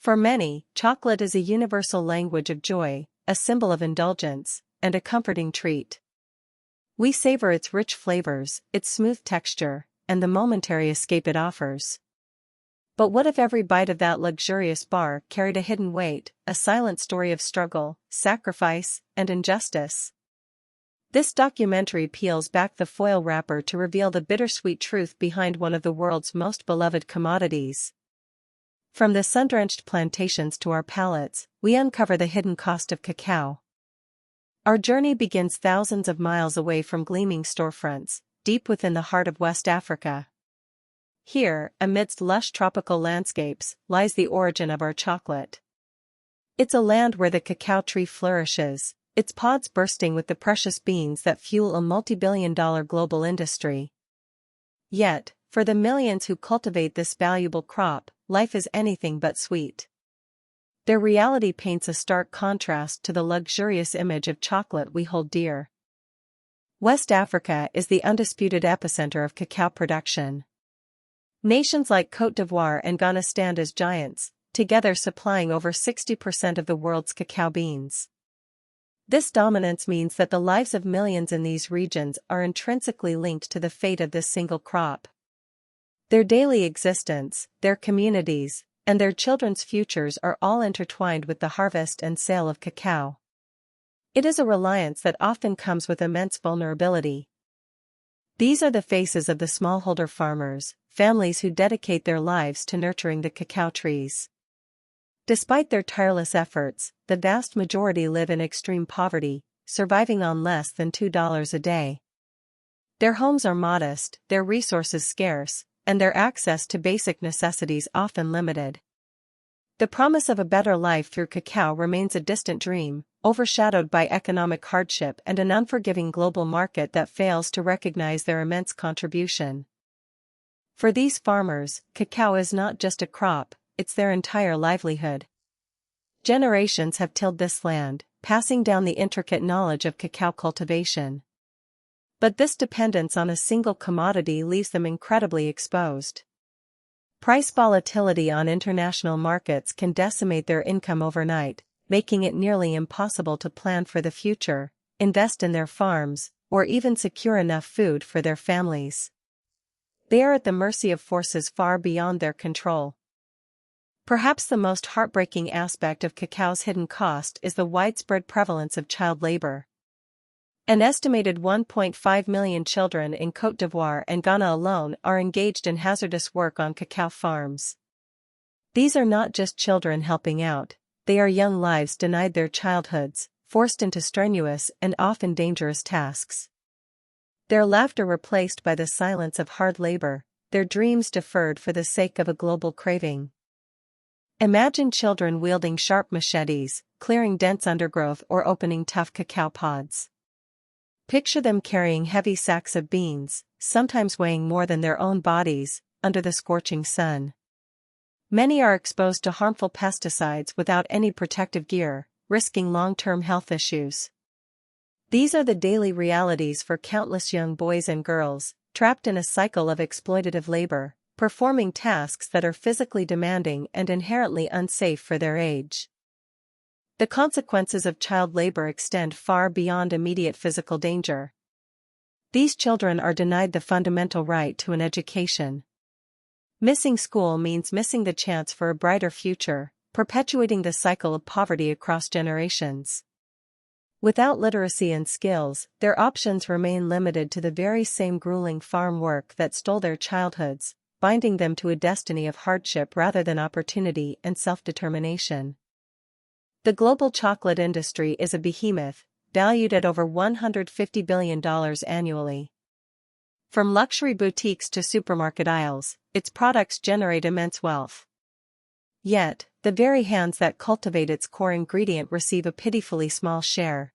For many, chocolate is a universal language of joy, a symbol of indulgence, and a comforting treat. We savor its rich flavors, its smooth texture, and the momentary escape it offers. But what if every bite of that luxurious bar carried a hidden weight, a silent story of struggle, sacrifice, and injustice? This documentary peels back the foil wrapper to reveal the bittersweet truth behind one of the world's most beloved commodities. From the sun-drenched plantations to our palates, we uncover the hidden cost of cacao. Our journey begins thousands of miles away from gleaming storefronts, deep within the heart of West Africa. Here, amidst lush tropical landscapes, lies the origin of our chocolate. It's a land where the cacao tree flourishes, its pods bursting with the precious beans that fuel a multi-billion-dollar global industry. Yet, for the millions who cultivate this valuable crop, life is anything but sweet. Their reality paints a stark contrast to the luxurious image of chocolate we hold dear. West Africa is the undisputed epicenter of cacao production. Nations like Côte d'Ivoire and Ghana stand as giants, together supplying over 60% of the world's cacao beans. This dominance means that the lives of millions in these regions are intrinsically linked to the fate of this single crop. Their daily existence, their communities, and their children's futures are all intertwined with the harvest and sale of cacao. It is a reliance that often comes with immense vulnerability. These are the faces of the smallholder farmers, families who dedicate their lives to nurturing the cacao trees. Despite their tireless efforts, the vast majority live in extreme poverty, surviving on less than $2 a day. Their homes are modest, their resources scarce, and their access to basic necessities often limited. The promise of a better life through cacao remains a distant dream, overshadowed by economic hardship and an unforgiving global market that fails to recognize their immense contribution. For these farmers, cacao is not just a crop, it's their entire livelihood. Generations have tilled this land, passing down the intricate knowledge of cacao cultivation. But this dependence on a single commodity leaves them incredibly exposed. Price volatility on international markets can decimate their income overnight, making it nearly impossible to plan for the future, invest in their farms, or even secure enough food for their families. They are at the mercy of forces far beyond their control. Perhaps the most heartbreaking aspect of cacao's hidden cost is the widespread prevalence of child labor. An estimated 1.5 million children in Côte d'Ivoire and Ghana alone are engaged in hazardous work on cacao farms. These are not just children helping out, they are young lives denied their childhoods, forced into strenuous and often dangerous tasks. Their laughter replaced by the silence of hard labor, their dreams deferred for the sake of a global craving. Imagine children wielding sharp machetes, clearing dense undergrowth or opening tough cacao pods. Picture them carrying heavy sacks of beans, sometimes weighing more than their own bodies, under the scorching sun. Many are exposed to harmful pesticides without any protective gear, risking long-term health issues. These are the daily realities for countless young boys and girls, trapped in a cycle of exploitative labor, performing tasks that are physically demanding and inherently unsafe for their age. The consequences of child labor extend far beyond immediate physical danger. These children are denied the fundamental right to an education. Missing school means missing the chance for a brighter future, perpetuating the cycle of poverty across generations. Without literacy and skills, their options remain limited to the very same grueling farm work that stole their childhoods, binding them to a destiny of hardship rather than opportunity and self-determination. The global chocolate industry is a behemoth, valued at over $150 billion annually. From luxury boutiques to supermarket aisles, its products generate immense wealth. Yet, the very hands that cultivate its core ingredient receive a pitifully small share.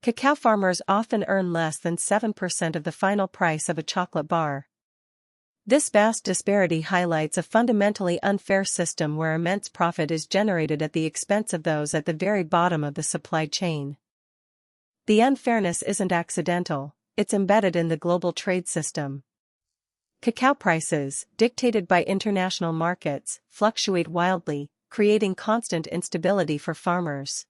Cacao farmers often earn less than 7% of the final price of a chocolate bar. This vast disparity highlights a fundamentally unfair system where immense profit is generated at the expense of those at the very bottom of the supply chain. The unfairness isn't accidental, it's embedded in the global trade system. Cacao prices, dictated by international markets, fluctuate wildly, creating constant instability for farmers.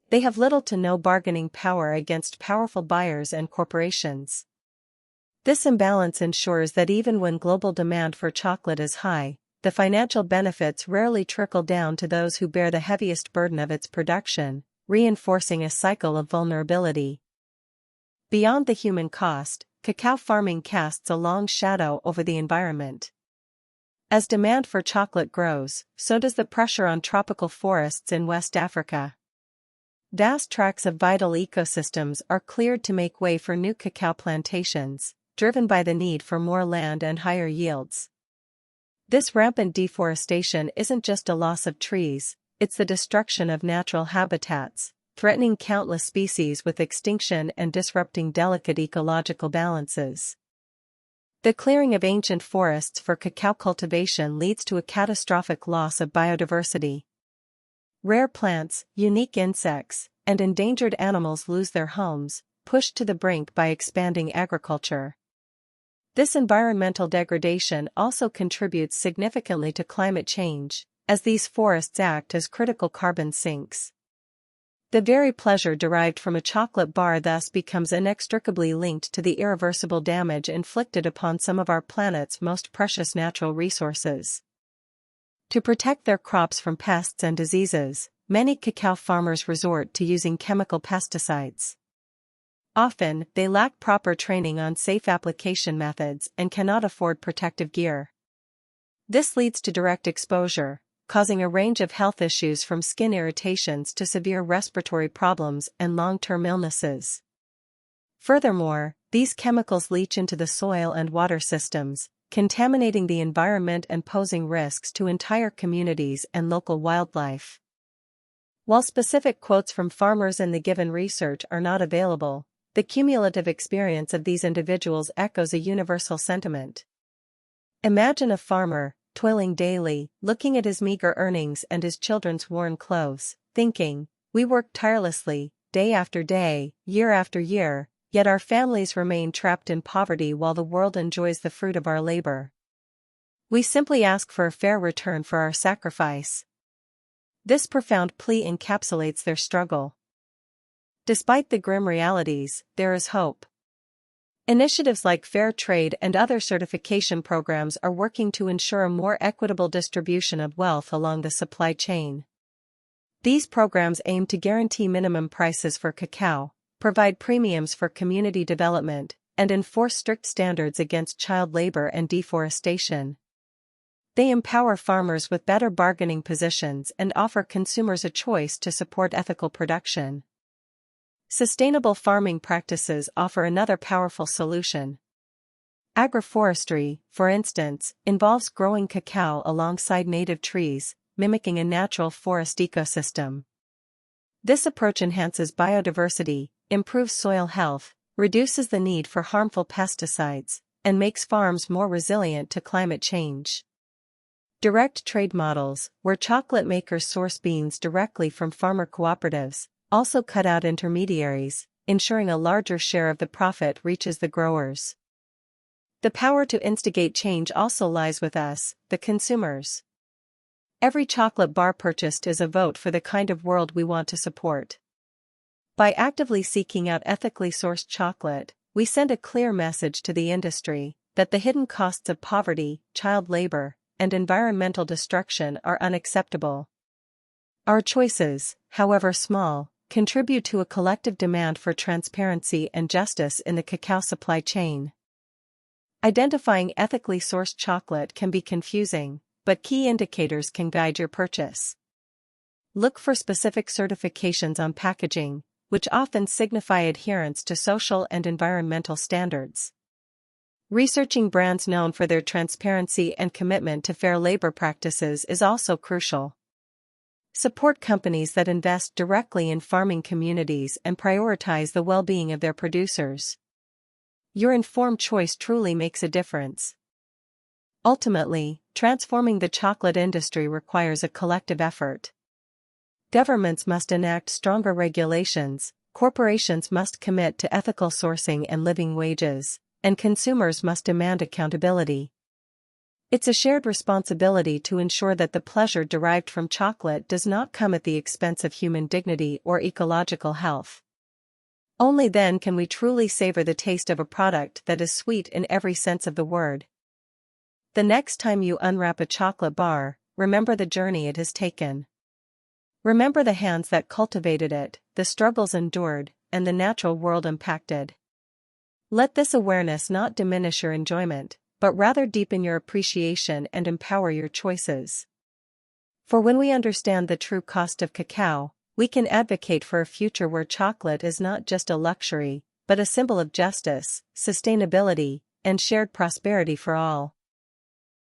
They have little to no bargaining power against powerful buyers and corporations. This imbalance ensures that even when global demand for chocolate is high, the financial benefits rarely trickle down to those who bear the heaviest burden of its production, reinforcing a cycle of vulnerability. Beyond the human cost, cacao farming casts a long shadow over the environment. As demand for chocolate grows, so does the pressure on tropical forests in West Africa. Vast tracts of vital ecosystems are cleared to make way for new cacao plantations, driven by the need for more land and higher yields. This rampant deforestation isn't just a loss of trees, it's the destruction of natural habitats, threatening countless species with extinction and disrupting delicate ecological balances. The clearing of ancient forests for cacao cultivation leads to a catastrophic loss of biodiversity. Rare plants, unique insects, and endangered animals lose their homes, pushed to the brink by expanding agriculture. This environmental degradation also contributes significantly to climate change, as these forests act as critical carbon sinks. The very pleasure derived from a chocolate bar thus becomes inextricably linked to the irreversible damage inflicted upon some of our planet's most precious natural resources. To protect their crops from pests and diseases, many cacao farmers resort to using chemical pesticides. Often, they lack proper training on safe application methods and cannot afford protective gear. This leads to direct exposure, causing a range of health issues from skin irritations to severe respiratory problems and long-term illnesses. Furthermore, these chemicals leach into the soil and water systems, contaminating the environment and posing risks to entire communities and local wildlife. While specific quotes from farmers in the given research are not available, the cumulative experience of these individuals echoes a universal sentiment. Imagine a farmer, toiling daily, looking at his meager earnings and his children's worn clothes, thinking, "We work tirelessly, day after day, year after year, yet our families remain trapped in poverty while the world enjoys the fruit of our labor. We simply ask for a fair return for our sacrifice." This profound plea encapsulates their struggle. Despite the grim realities, there is hope. Initiatives like fair trade and other certification programs are working to ensure a more equitable distribution of wealth along the supply chain. These programs aim to guarantee minimum prices for cacao, provide premiums for community development, and enforce strict standards against child labor and deforestation. They empower farmers with better bargaining positions and offer consumers a choice to support ethical production. Sustainable farming practices offer another powerful solution. Agroforestry, for instance, involves growing cacao alongside native trees, mimicking a natural forest ecosystem. This approach enhances biodiversity, improves soil health, reduces the need for harmful pesticides, and makes farms more resilient to climate change. Direct trade models, where chocolate makers source beans directly from farmer cooperatives, also cut out intermediaries, ensuring a larger share of the profit reaches the growers. The power to instigate change also lies with us, the consumers. Every chocolate bar purchased is a vote for the kind of world we want to support. By actively seeking out ethically sourced chocolate, we send a clear message to the industry that the hidden costs of poverty, child labor, and environmental destruction are unacceptable. Our choices, however small, contribute to a collective demand for transparency and justice in the cacao supply chain. Identifying ethically sourced chocolate can be confusing, but key indicators can guide your purchase. Look for specific certifications on packaging, which often signify adherence to social and environmental standards. Researching brands known for their transparency and commitment to fair labor practices is also crucial. Support companies that invest directly in farming communities and prioritize the well-being of their producers. Your informed choice truly makes a difference. Ultimately, transforming the chocolate industry requires a collective effort. Governments must enact stronger regulations, corporations must commit to ethical sourcing and living wages, and consumers must demand accountability. It's a shared responsibility to ensure that the pleasure derived from chocolate does not come at the expense of human dignity or ecological health. Only then can we truly savor the taste of a product that is sweet in every sense of the word. The next time you unwrap a chocolate bar, remember the journey it has taken. Remember the hands that cultivated it, the struggles endured, and the natural world impacted. Let this awareness not diminish your enjoyment, but rather deepen your appreciation and empower your choices. For when we understand the true cost of cacao, we can advocate for a future where chocolate is not just a luxury, but a symbol of justice, sustainability, and shared prosperity for all.